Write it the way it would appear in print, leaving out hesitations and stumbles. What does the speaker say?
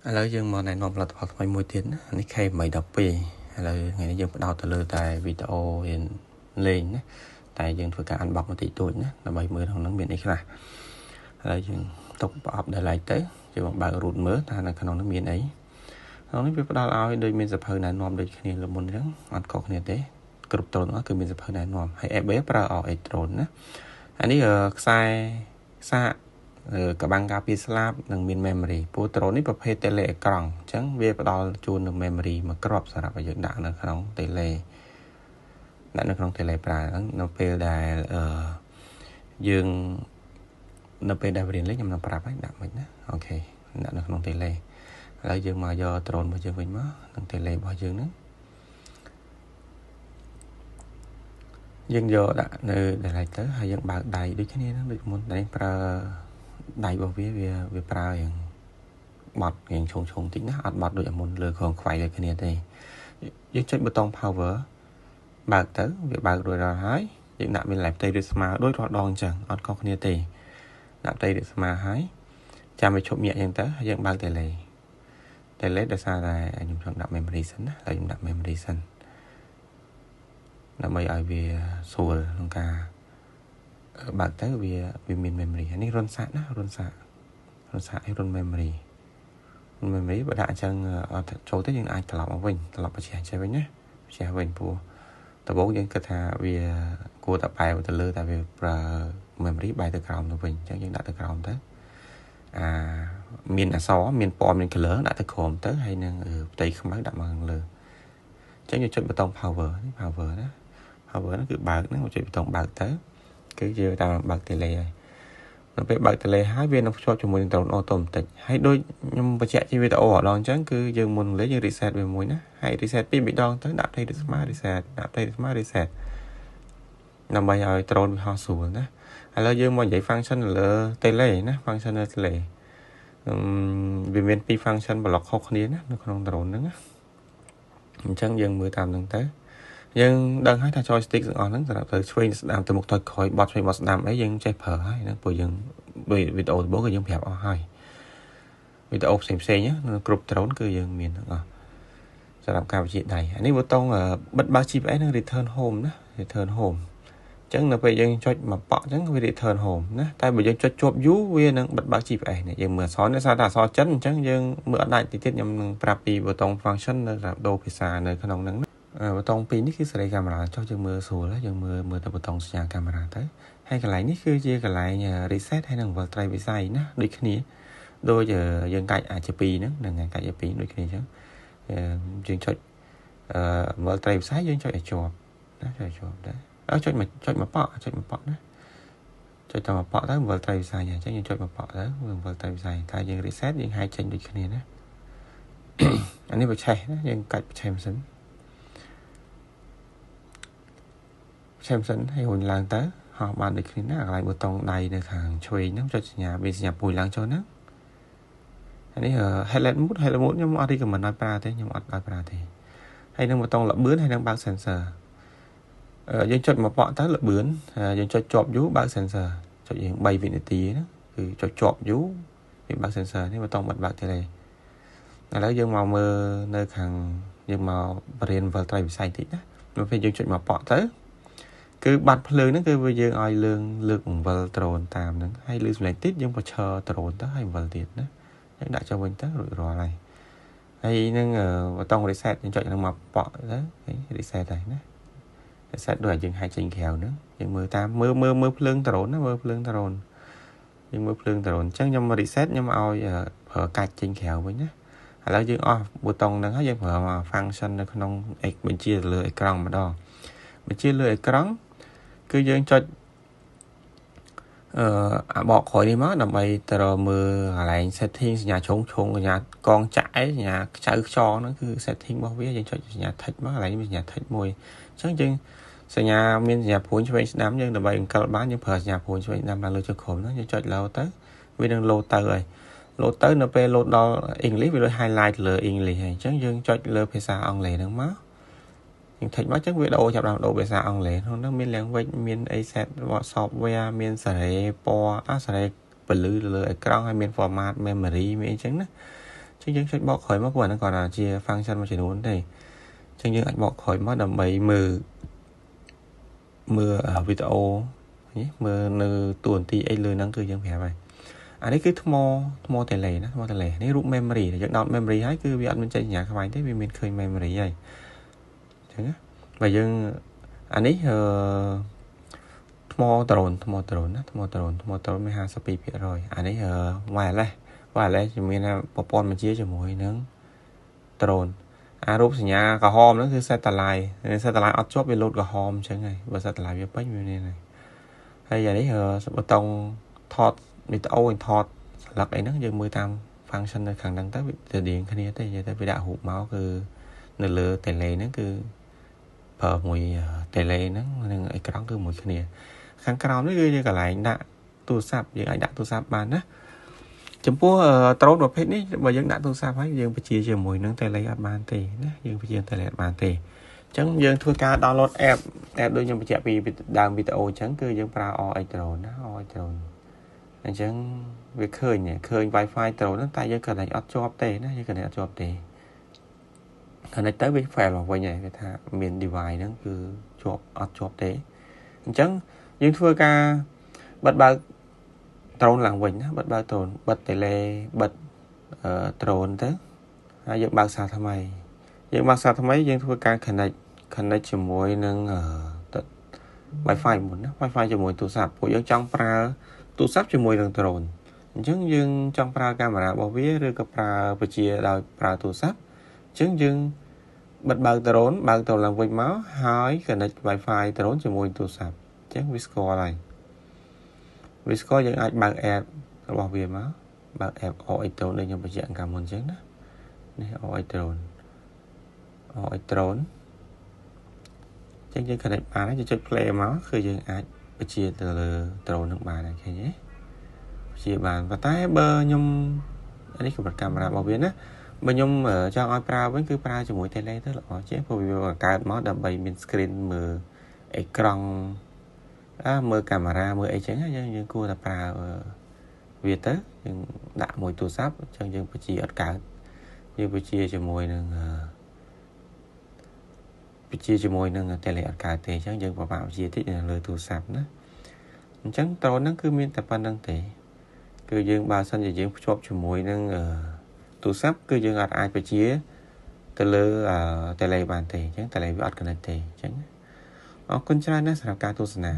ឥឡូវយើងមកណែនាំផលិតផលថ្មីមួយទៀតណានេះ K12 ឥឡូវថ្ងៃនេះយើងផ្ដោតទៅលើតែវីដេអូរៀនលេងណាតែយើងធ្វើការ unbox បន្តិចតួចណាដើម្បីមើលក្នុងហ្នឹងមានអីខ្លះឥឡូវយើងទុកប្រអប់ដែល like ទៅយើងមកបើក root មើលថានៅក្នុងហ្នឹងមានអីក្នុងនេះវាផ្ដល់ឲ្យដូចមានសភៅណែនាំដូចគ្នាលើមុនអញ្ចឹងអត់ខុសគ្នាទេគ្រប់ដ្រូនអស់គឺមានសភៅណែនាំហើយ FB ប្រើ RX drone ណាអានេះខ្សែសាកកបាំងការពារស្លាបនិងមាន memory ព្រោះ drone នេះប្រភេទ tele អេក្រង់អញ្ចឹងវាផ្ដល់ជូននៅ memory មួយគ្រាប់សម្រាប់ឲ្យយើងដាក់នៅក្នុង tele ដាក់នៅក្នុង tele ប្រើហ្នឹងនៅពេលដែលយើងនៅពេលដែលរៀនលេងខ្ញុំនឹងប្រាប់ឲ្យដាក់មិនណាអូខេដាក់នៅក្នុង tele ឥឡូវយើងមកយក drone របស់យើងវិញមកនឹង tele របស់យើងហ្នឹងយើងយកដាក់នៅដែល ទៅហើយយើងបើកដៃដូចគ្នាហ្នឹងដូចមុនតែប្រើដៃរបស់វាប្រើយ៉ាងបត់យ៉ាងឈងតិចណាអត់បត់ដូចអាមុនលើក្រងខ្វៃដូចគ្នាទេយើងចុចប៊ូតុង power បើកទៅវាបើករួចរាល់ហើយយើងដាក់មាន live ផ្ទៃឬស្មើដូចរាល់ដងអញ្ចឹងអត់ខុសគ្នាទេដាក់ផ្ទៃឬស្មើហើយចាំវាឈប់ញាក់អញ្ចឹងទៅហើយយើងបើក tele ដោយសារតែខ្ញុំចង់ដាក់ memory សិនណាហើយខ្ញុំដាក់ memory សិនដើម្បីឲ្យវាស្រួលក្នុងការបើកទៅវាមាន memory នេះរុនសាកណារុនសាកឲ្យរុន memory បើដាក់អញ្ចឹងអត់ចូលទៅយើងអាចត្រឡប់មកវិញត្រឡប់បញ្ជាចេះវិញណាបញ្ជាវិញព្រោះដំបូងយើងគិតថាវាគួរតែបែរទៅលើតែវាប្រើ memory បែរទៅក្រោមទៅវិញអញ្ចឹងយើងដាក់ទៅក្រោមទៅមានអក្សរមានពណ៌មាន color ដាក់ទៅក្រោមទៅហើយនឹងផ្ទៃខ្មៅដាក់មកខាងលើអញ្ចឹងយើងចុចប៊ូតុង power នេះ power ណា power ហ្នឹងគឺបើកហ្នឹងចុចប៊ូតុងបើកទៅគឺយើងតាមបើក tele ហើយនៅពេលបើក tele ហើយវានឹងភ្ជាប់ជាមួយនឹង drone auto បន្តិចហើយដូចខ្ញុំបញ្ជាក់ជាវីដេអូអត់ដល់អញ្ចឹងគឺយើងមុនលេងយើង reset វាមួយណាហើយ reset ពីរដងទៅដាក់ផ្ទៃឬស្មើ reset ដាក់ផ្ទៃឬស្មើ reset ដើម្បីឲ្យ drone វាហោះស្រួលណាឥឡូវយើងមកនិយាយ function នៅលើ tele ណា function នៅ tele វាមានពីរ function ប្លុកខុសគ្នាណានៅក្នុង drone ហ្នឹងណាអញ្ចឹងយើងមើលតាមហ្នឹងទៅយើងដឹងហើយថា joystick ទាំងអស់ហ្នឹងសម្រាប់ទៅឆ្វេងស្ដាំទៅមុខទៅក្រោយបត់ឆ្វេងបត់ស្ដាំអីយើងចេះប្រើហើយហ្នឹងព្រោះយើងវីដេអូដំបូងគឺយើងប្រាប់អស់ហើយវីដេអូផ្សេងនៅគ្រប់ drone គឺយើងមានទាំងអស់សម្រាប់ការបញ្ជាដៃអានេះប៊ូតុងបិទបើក GPS និង return home ណា return home អញ្ចឹងនៅពេលយើងចុចមកប៉ក់អញ្ចឹងវា return home ណាតែបើយើងចុចជាប់យូរវានឹងបិទបើក GPS នេះយើងមើលអក្សរនេះសារតែអក្សរចិនអញ្ចឹងយើងមើលអត់ដាច់តិចទៀតខ្ញុំនឹងប្រាប់ពីប៊ូតុង function នៅសម្រាប់ដូរភាសានៅក្នុងហ្នឹងប៊ូតុង2នេះគឺសេរីកាមេរ៉ាចុះយើងមើលស្រួលយើងមើលទៅប៊ូតុងសញ្ញាកាមេរ៉ាទៅហើយកន្លែងនេះគឺជាកន្លែង reset ហើយនឹងវិលត្រីវិស័យណាដូចគ្នាដូចយើងកាច់អាចជា2ហ្នឹងនឹងកាច់ជា2ដូចគ្នាអញ្ចឹងយើងចុចវិលត្រីវិស័យយើងចុចឲ្យជាប់ណាចុចឲ្យជាប់ដែរចុចមកប៉ក់ណាចុចទៅមកប៉ក់ទៅវិលត្រីវិស័យអញ្ចឹងយើងចុចមកប៉ក់ទៅវិលត្រីវិស័យតែយើង reset យើងហាយចេញដូចគ្នាណាអានេះបច្ឆេះណាយើងកាច់បច្ឆេះមិនសិនឲ្យរុញឡើងទៅហោះបានដូចគ្នាណាកន្លែងប៊ូតុងដៃនៅខាងឆ្វេងហ្នឹងចុចសញ្ញាមានសញ្ញាពួយឡើងចូលហ្នឹងអានេះ headlight mode ខ្ញុំអត់ recommend ឲ្យប្រើទេខ្ញុំអត់ឲ្យប្រើទេហើយនឹងប៊ូតុងល្បឿនហើយនឹងបើក sensor យើងចុចមកប៉ក់ទៅល្បឿនយើងចុចជាប់យូរបើក sensor ចុចយើង3វិនាទីណាគឺចុចជាប់យូរវាបើក sensor នេះប៊ូតុងបិទបើក tele ឥឡូវយើងមកមើលនៅខាងយើងមកបរិញ្ញាវិលត្រីវិស័យតិចណានៅពេលយើងចុចមកប៉ក់ទៅគឺបាត់ភ្លើងហ្នឹងគឺវាយើងឲ្យលើកបង្វិលដ្រូនតាមហ្នឹងហើយលើសម្លេងតិចយើងបញ្ឈរដ្រូនទៅហើយបង្វិលទៀតណាយើងដាក់ចូលវិញទៅរួចរាល់ហើយនឹងប៊ូតុង reset យើងចុចនឹងមកប៉ក់ទៅហើយ reset ហើយណា reset ដូចយើងហាយចេញក្រៅហ្នឹងយើងមើលតាមមើលភ្លើងដ្រូនណាមើលភ្លើងដ្រូនយើងមើលភ្លើងដ្រូនអញ្ចឹងខ្ញុំ reset ខ្ញុំឲ្យប្រើកាច់ចេញក្រៅវិញណាឥឡូវយើងអស់ប៊ូតុងហ្នឹងហើយយើងប្រើមក function នៅក្នុងបញ្ជាលើអេក្រង់ម្ដងបញ្ជាលើអេក្រង់គឺយើងចុចអាបកក្រោយនេះមកដើម្បីទៅរកមើលកន្លែង setting សញ្ញាឆុងសញ្ញាកងចាក់សញ្ញាខ្ចៅខ្យល់ហ្នឹងគឺ setting របស់វាយើងចុចសញ្ញា tick មកកន្លែងនេះមានសញ្ញា tick មួយអញ្ចឹងយើងសញ្ញាមានសញ្ញាព្រួញឆ្វេងស្ដាំយើងដើម្បីអង្គិលបានយើងប្រើសញ្ញាព្រួញឆ្វេងស្ដាំឡើងលើចុចក្រោមហ្នឹងយើងចុច load ទៅវានឹង load ទៅហើយ load ទៅនៅពេល load ដល់ English វាដូច highlight លើ English ហើយអញ្ចឹងយើងចុចលើភាសាអង់គ្លេសហ្នឹងមកយើង tick មកអញ្ចឹងវាចាប់ដើមដូរភាសាអង់គ្លេសក្នុងនោះមាន language មាន asset software មានសារ៉េពណ៌សារ៉េពលឺលើអេក្រង់ហើយមាន format memory មានអីចឹងណាអ chứ dương sách bọ khỏi mất buồn nó còn là chia function mà chỉ muốn đây chứ dương ảnh bọ khỏi mất đầm bấy mưa ở video nhé mưa nư tuần thì ai lừa nắng cứ dương phải vậy đấy cứ thmo thể lệ đó thmo thể lệ này root memory để dẫn down memory hay cứ bị ăn bên trên nhà các bạn thế vì mình khơi memory vậy chứ và dương anh ấy thmo trồn mới ha speed rồi anh ấy ngoài lại thì mình là popon mà chia cho mỗi nướng trồnรูปสัญญากระหอมนั่นคือ satellite satellite อัดจบเป็นโหลดกระหอมใช่ไงว่า satellite เป็นไปอยู่ในnày hay giờ đấy bê tông thọt bị tao thọt lật ấy nó giờ 18 function là khả năng tới từ điện cái này tới giờ tới bị đạo hụt máu cứ nửa lửa tệ lệ nó cứ phở mùi tệ lệ nó nên cái đó cứ mùi cái này kháng cao nó như cả lại đã tu sạp giờ ai đã tu sạp bàn đó chấm pua trâu đột hết ní và dân đã tu sạp hết dân phải chia cho mùi nướng tệ lệ bàn tệ đó dân phải chia tệ lệ bàn tệ chẳng dân thua ca download app đôi nhau bị chạy vì đang video chẳng cứ dân pra oi trồn đó anh chẳng việc khơi nhỉ khơi wifi trồn nó tay dân cần này ắt cho tệ nó dân cần này ắt cho tệ thằng này tới với phải là quay nhỉ cái thà miền device nó cứ chọp ắt cho tệ chẳng dân thua ca bật ba trồn làng quỳnh bật ba trồn bật tệ lệ bật trồn thế dân bao xa tham mày dân bao xa tham mấy dân thua ca khả năng chỉ mối nâng wifi muốn wifi chỉ mối tụ sạp của dân trong pra tụ sạp chỉ mối nâng trồn chứng dân trong pra camera bảo vía rồi gặp pra và chia đào pra tụ sạp chứng dân bật bao trồn làm vinh máu hỏi khả năng wifi trồn chỉ mối tụ sạp chứng visco này visco dân ai bằng app bảo vía máu bằng app oi trồn đây nhưng mà dạng cảm ơn chứng đó này oi trồn chẳng khả năng bà nó cho play máu khơi dương ai bị chia từ trồn nước bà này cái nhé chia bàn và tái bơ nhung anh ấy có bật camera bảo biến á bơ nhung ở cho iPra với cứ pra cho mũi tay lấy tức là chế bởi vì cái máu đập bày min screen mờ ekran mờ camera mờ ấy chẳng nhưng cô là pra việt tới nhưng đã mùi tù sáp chẳng dương bị chia ở cả nhưng bị chia cho mùi nâng chia cho môi nâng tele ở cả thể chẳng dân và bảo chia thích là lời tù sạp nữa chẳng trâu nó cứ miên tập ban đăng thể cứ dân bao sân dân chọc cho môi nâng tù sạp cứ dân ở ai phải chia từ lơ tele bàn thể chẳng tele với ọt cần thể chẳng con trai nó sẽ làm ca tù sạp